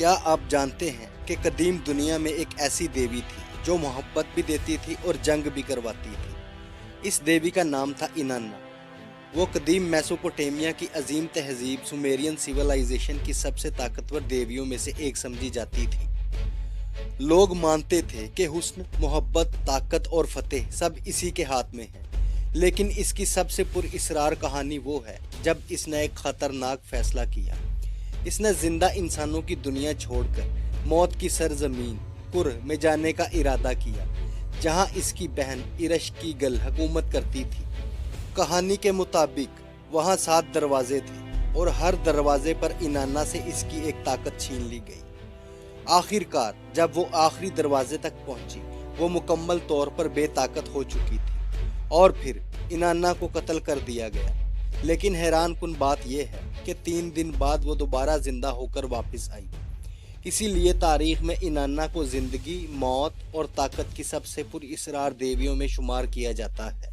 کیا آپ جانتے ہیں کہ قدیم دنیا میں ایک ایسی دیوی تھی جو محبت بھی دیتی تھی اور جنگ بھی کرواتی تھی؟ اس دیوی کا نام تھا اناننا۔ وہ قدیم میسوپوٹیمیا کی عظیم تہذیب سومیرین سیولائزیشن کی سب سے طاقتور دیویوں میں سے ایک سمجھی جاتی تھی۔ لوگ مانتے تھے کہ حسن، محبت، طاقت اور فتح سب اسی کے ہاتھ میں ہیں، لیکن اس کی سب سے پر اسرار کہانی وہ ہے جب اس نے ایک خطرناک فیصلہ کیا۔ اس نے زندہ انسانوں کی دنیا چھوڑ کر موت کی سرزمین کر میں جانے کا ارادہ کیا، جہاں اس کی بہن ارش کی گل حکومت کرتی تھی۔ کہانی کے مطابق وہاں 7 دروازے تھے اور ہر دروازے پر اناننا سے اس کی ایک طاقت چھین لی گئی۔ آخر کار جب وہ آخری دروازے تک پہنچی، وہ مکمل طور پر بے طاقت ہو چکی تھی اور پھر اناننا کو قتل کر دیا گیا۔ لیکن حیران کن بات یہ ہے کہ 3 دن بعد وہ دوبارہ زندہ ہو کر واپس آئی۔ اسی لیے تاریخ میں اناننا کو زندگی، موت اور طاقت کی سب سے پر اسرار دیویوں میں شمار کیا جاتا ہے۔